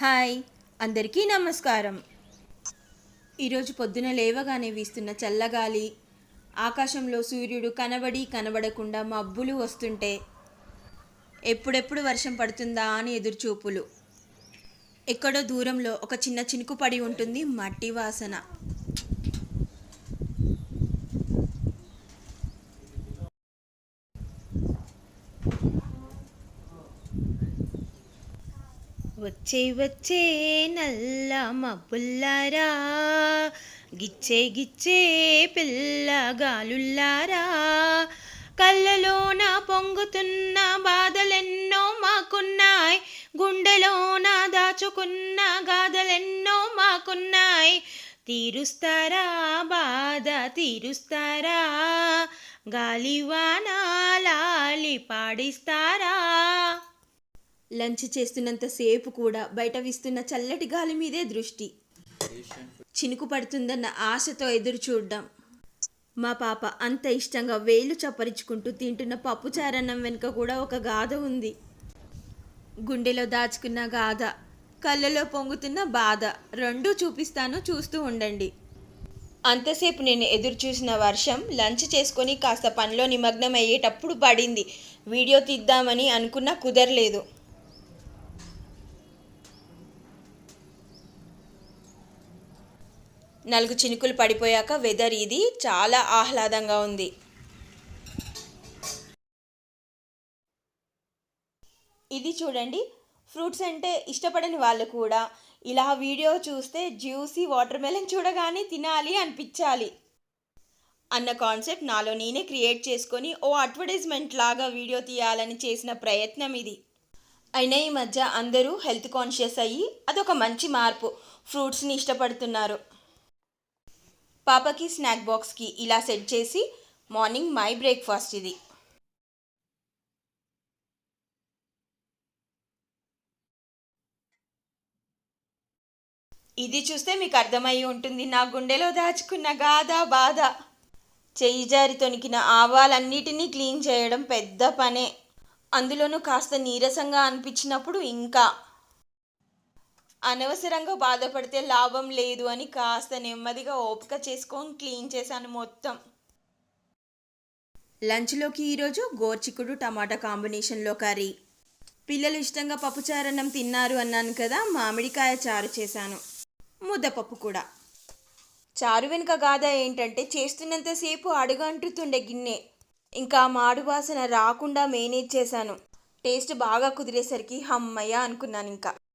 Hi, అందరికీ నమస్కారం. ఈరోజు పొద్దున లేవగానే వీస్తున్న చల్లగాలి, ఆకాశంలో సూర్యుడు కనబడి కనబడకుండా మబ్బులు వస్తుంటే ఎప్పుడెప్పుడు వర్షం పడుతుందా అని ఎదురుచూపులు. ఎక్కడో దూరంలో ఒక చిన్న చినుకు పడి ఉంటుంది, మట్టి వాసన. వచ్చే వచ్చే నల్ల మబ్బుల్లారా, గిచ్చే గిచ్చే పిల్లగాలుల్లారా, కళ్ళలోన పొంగుతున్న బాధలెన్నో మాకున్నాయి, గుండెలోన దాచుకున్న గాథలెన్నో మాకున్నాయి. తీరుస్తారా బాధ తీరుస్తారా, గాలివాన లాలి పాడిస్తారా. లంచ్ చేస్తున్నంతసేపు కూడా బయట వీస్తున్న చల్లటి గాలి మీదే దృష్టి. చినుకు పడుతుందన్న ఆశతో ఎదురు చూడడం. మా పాప అంత ఇష్టంగా వేలు చప్పరించుకుంటూ తింటున్న పప్పుచారన్నం వెనుక కూడా ఒక గాథ ఉంది. గుండెలో దాచుకున్న గాథ, కళ్ళలో పొంగుతున్న బాధ రెండూ చూపిస్తాను, చూస్తూ ఉండండి. అంతసేపు నేను ఎదురు చూసిన వర్షం లంచ్ చేసుకొని కాస్త పనిలో నిమగ్నం అయ్యేటప్పుడు పడింది. వీడియో తీద్దామని అనుకున్నా, కుదరలేదు. నాలుగు చినుకులు పడిపోయాక వెదర్ ఇది చాలా ఆహ్లాదంగా ఉంది. ఇది చూడండి, ఫ్రూట్స్ అంటే ఇష్టపడని వాళ్ళు కూడా ఇలా వీడియో చూస్తే జ్యూసీ వాటర్ మెలన్ చూడగానే తినాలి అనిపించాలి అన్న కాన్సెప్ట్ నాలో నేనే క్రియేట్ చేసుకొని ఓ అడ్వర్టైజ్మెంట్ లాగా వీడియో తీయాలని చేసిన ప్రయత్నం ఇది. అయినా ఈ మధ్య అందరూ హెల్త్ కాన్షియస్ అయ్యి అదొక మంచి మార్పు, ఫ్రూట్స్ని ఇష్టపడుతున్నారు. పాపకి స్నాక్ బాక్స్కి ఇలా సెట్ చేసి మార్నింగ్ మై బ్రేక్ఫాస్ట్ ఇది. ఇది చూస్తే మీకు అర్థమయ్యి ఉంటుంది నా గుండెలో దాచుకున్న గాథ బాధ. చెయ్యి జారి తొనికిన ఆవాలన్నిటినీ క్లీన్ చేయడం పెద్ద పనే. అందులోనూ కాస్త నీరసంగా అనిపించినప్పుడు ఇంకా. అనవసరంగా బాధపడితే లాభం లేదు అని కాస్త నెమ్మదిగా ఓపిక చేసుకొని క్లీన్ చేశాను మొత్తం. లంచ్లోకి ఈరోజు గోర్చిక్కుడు టమాటా కాంబినేషన్లో కర్రీ. పిల్లలు ఇష్టంగా పప్పుచారన్నం తిన్నారు అన్నాను కదా, మామిడికాయ చారు చేశాను, ముద్దపప్పు కూడా. చారు వెనుక గాథ ఏంటంటే చేస్తున్నంతసేపు అడుగంటుతుండే గిన్నె, ఇంకా మాడు వాసన రాకుండా మేనేజ్ చేశాను. టేస్ట్ బాగా కుదిరేసరికి హమ్మయ్య అనుకున్నాను. ఇంకా